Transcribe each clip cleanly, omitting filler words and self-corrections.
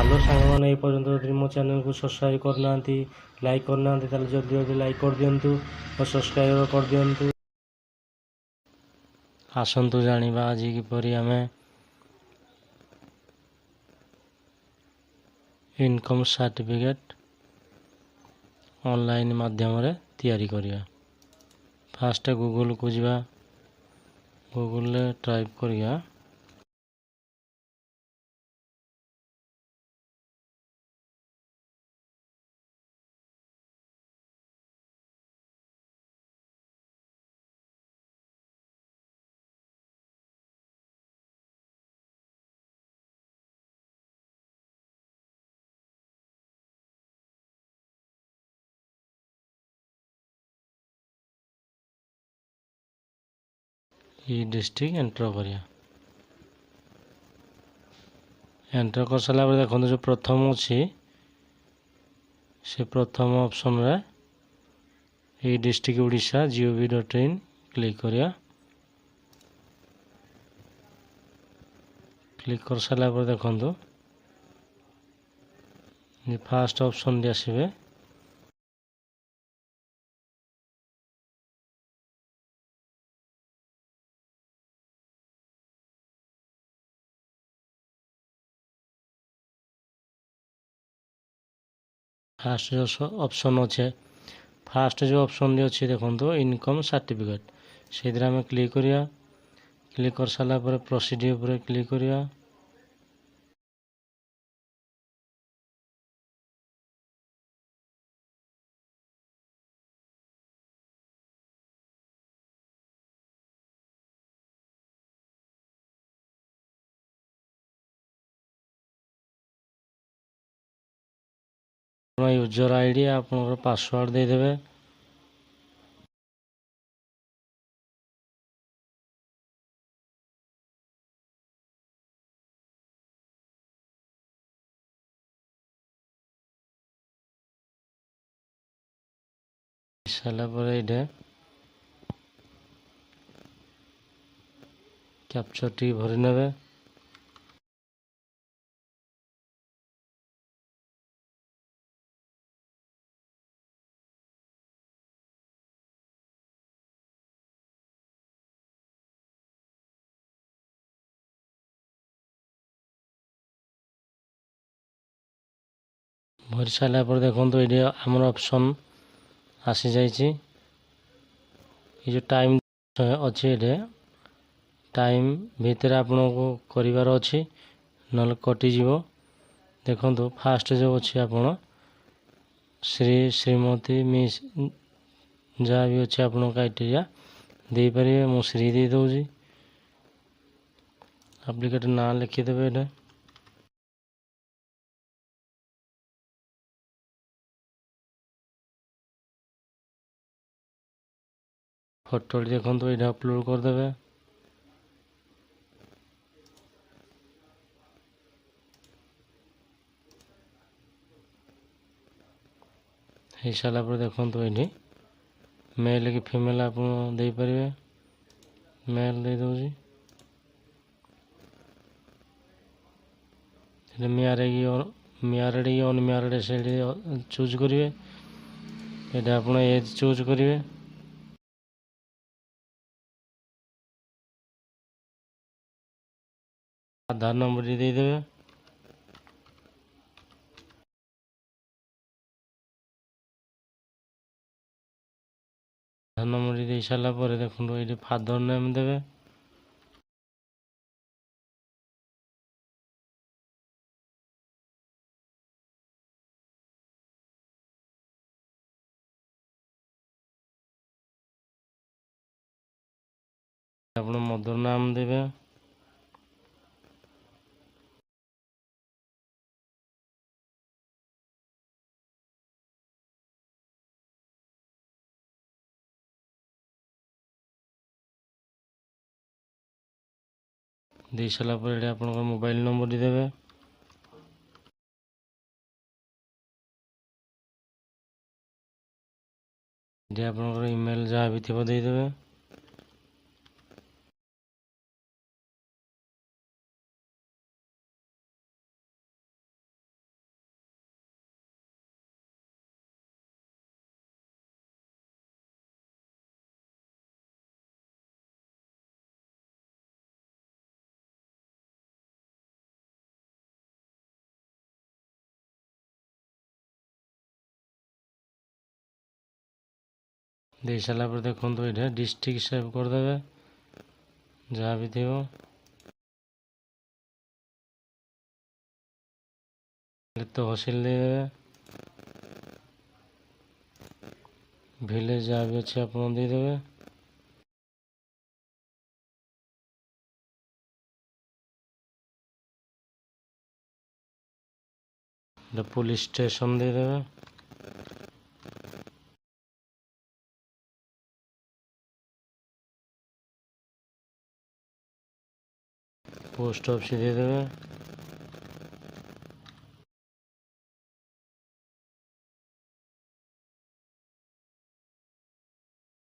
Hello सांग मैंने ये पर्यंत जो मो चैनल को सब्सक्राइब करना लाइक करना जल्दी जल्दी लाइक कर दिंतु और सब्सक्राइब कर दिंतु। आसतु जानिबा आज किपरि आमे इनकम सर्टिफिकेट ऑनलाइन माध्यम रे तैयारी करिया। फास्ट गूगल को जीवा, गूगल रे टाइप करिया ये डिस्ट्रिक्ट एंटर करिया। एंटर कर सारा देखो जो प्रथम अच्छी से प्रथम ऑप्शन रे ये डिस्ट्रिक्ट ओडिशा gov.in क्लिक करिया। क्लिक कर सारा देखो फास्ट ऑप्शन दिया आसबे फास्ट जो ऑप्शन अच्छे फास्ट जो ऑप्शन अच्छे देखो इनकम सर्टिफिकेट से आम क्लिक करिया। क्लिक कर सारा प्रोसीड पर क्लिक करिया। यूजर आईडी आप पासवर्ड देदेवे। सारापर ये कैप्चर टी भरी नेबे। भरी सारापर देखो ये आमर ऑप्शन आसी जाइए। ये जो टाइम अच्छे ये टाइम भितर आपन को करिवार अच्छी नल कटिज। देखो फास्ट जो अच्छे आपन श्री श्रीमती मिस जहाँ भी अच्छे आप क्राइटेरिया दे पारे। मु श्री दे दूँगी। एप्लिकेटर ना लिखिदेवे ये फोटो देखो ये अपलोड करदे। हो सारापर देखो ये मेल कि फीमेल आप दे पारे। मेल दे दूँगी। म्यारेड कि अनम्यारेड से चूज करेंगे। ये आप एज चूज करेंगे। आधार नंबर देदेवे। आधार नंबर दे सारापर देखो ये फादर नेम देवे। आप मदर नाम देवे। दे सारापर आप मोबाइल नंबर देवे। ये आप ईमेल जहाँ भी थी देदेवे। दे सारा पर देखो ये डिस्ट्रिक्ट सेव करदे जहाँ भी थी तहसिल देदेवे विलेज जहाँ भी अच्छे आप देदेवे पुलिस स्टेशन देदेवे पोस्ट ऑफिस देदेवे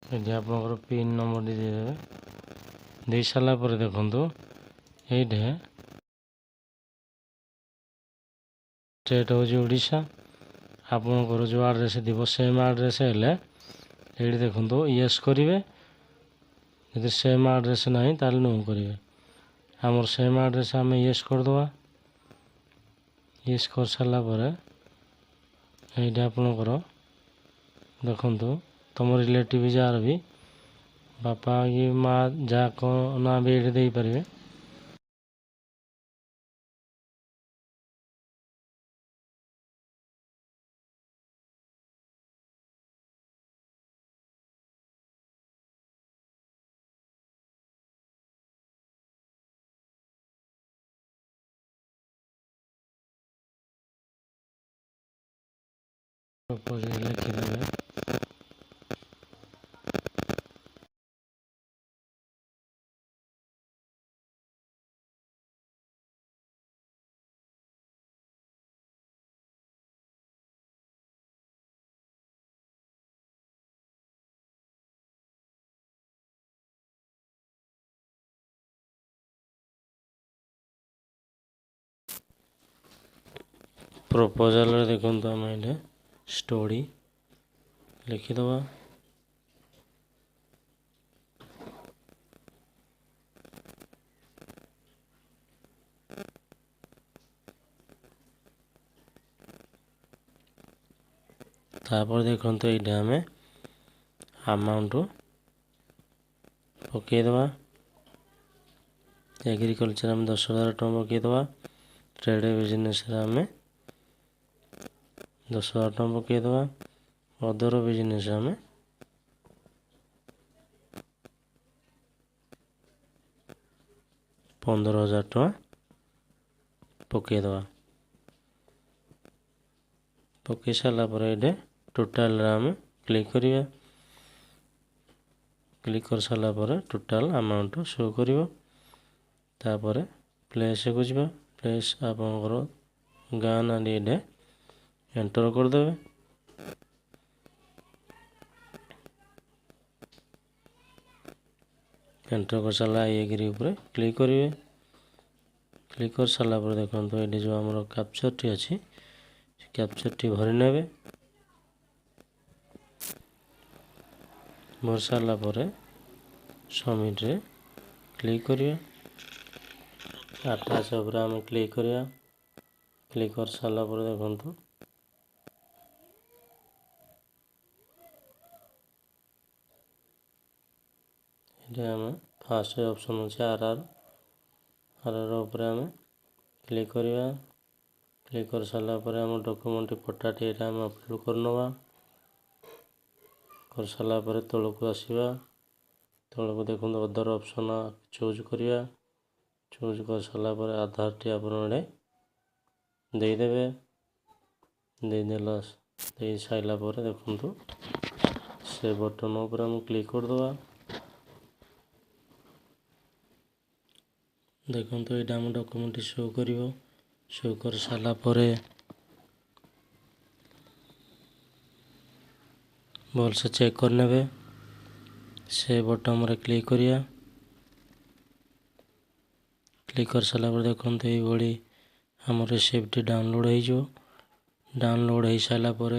ये आपनकर पिन नंबर देदेवे दे सारा पर देखो ये स्टेट हूँ ओडिशा आपनकर जो आड्रेस थी सेम आड्रेस हेले ये देखो येस करेंगे यदि सेम आड्रेस ना ताल नो करेंगे आमर सेम आड्रेस आम येस करदे येस कर सारापर ये आपनकर देखु तुम रिलेटिव जार भी बापा कि माँ जहाँ कौन ना भी ये दे पारे लिखिदेवे प्रपोजल देखो आम ये स्टोरी लिखिदवा तापर देखो ये आम अमाउंट पकईदवा एग्रीकल्चर आम 10,000 टଙ୍କା पकईदवा ट्रेड बिजनेस आम 10,000 ଟଙ୍କା पकईदवा अदर बिजनेस आम 15,000 ଟଙ୍କା पकईदवा पकई सारापर ये टोटाल आम क्लिक करिया क्लिक कर सारापर टोटाल अमाउंट शो करिवो तापर प्लेस को जावा प्लेस आपनकर गाँ ना ये एंटर करदेवे एंटर कर सारा एग्री ऊपर क्लिक करेंगे क्लिक कर सारापर देखो ये जो आम कैप्चर टी अच्छी कैप्चर टी भरी ने भर सारापर सबमिट रे क्लिक करिए अटैच उपर आम क्लिक करिया क्लिक कर सारापर देखो ये आम फास्ट ऑप्शन अच्छे आर उपर आम क्लिक करिया क्लिक कर सारापर आम डॉक्यूमेंट फोटाटी आम अपलोड करनवा कर सारापर तलक आसवा तलक देखो अदर ऑप्शन चूज करिया चूज कर सारापर आधार टी आप देदेवे देदेला दे सारापर देखो से बटन उपर आम क्लिक करदवा देखो ये आम डॉक्यूमेंट शो कर शो कर सारापर भल से चेक करने से बटन रे क्लिक करिया क्लिक कर सारापर देखो ये आम रिसिप्ट डाउनलोड हो डाउनलोड हो सारापर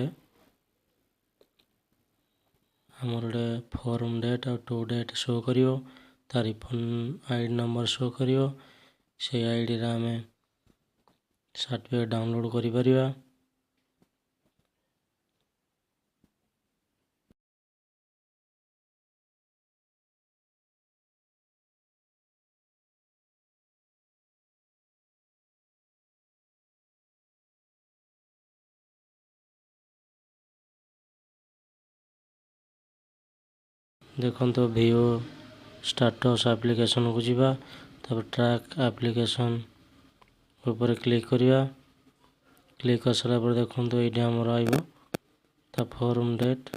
आमर गोटे फॉर्म डेट और टू डेट शो कर तार रिफंड आईडी नंबर शो कर से आईडी आम सर्टिफिकेट डाउनलोड करिपरिया। ଦେଖନ୍ତୁ ଭିଓ ଷ୍ଟାଟସ୍ ଆପ୍ଲିକେସନକୁ ଯିବା, ତାପରେ ଟ୍ରାକ୍ ଆପ୍ଲିକେସନ ଉପରେ କ୍ଲିକ୍ କରିବା। କ୍ଲିକ୍ କରିସାରିଲା ପରେ ଦେଖନ୍ତୁ ଏଇଠି ଆମର ଆଇବ ତା ଫର୍ମ ଡେଟ୍,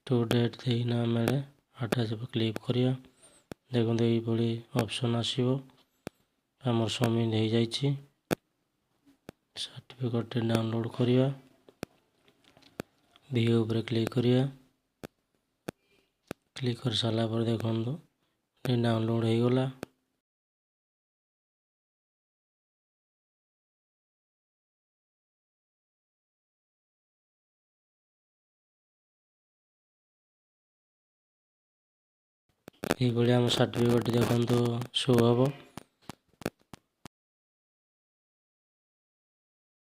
ଟୁ ଡେଟ୍ ଦେଇକିନା ଆମେ ଆଟାଚ୍ କ୍ଲିକ୍ କରିବା। ଦେଖନ୍ତୁ ଏଇଭଳି ଅପସନ୍ ଆସିବ। ଆମର ସବମିଟ୍ ହେଇଯାଇଛି। ସାର୍ଟିଫିକେଟ୍ଟି ଡାଉନଲୋଡ଼୍ କରିବା। ଭିଓ ଉପରେ କ୍ଲିକ୍ କରିବା। କ୍ଲିକ୍ କରିସାରିଲା ପରେ ଦେଖନ୍ତୁ ଡାଉନଲୋଡ଼୍ ହେଇଗଲା। এইଭଳି ଆମ ସାର୍ଟିଫିକେଟ୍ ଦେଖନ୍ତୁ ଶୋ ହେବ।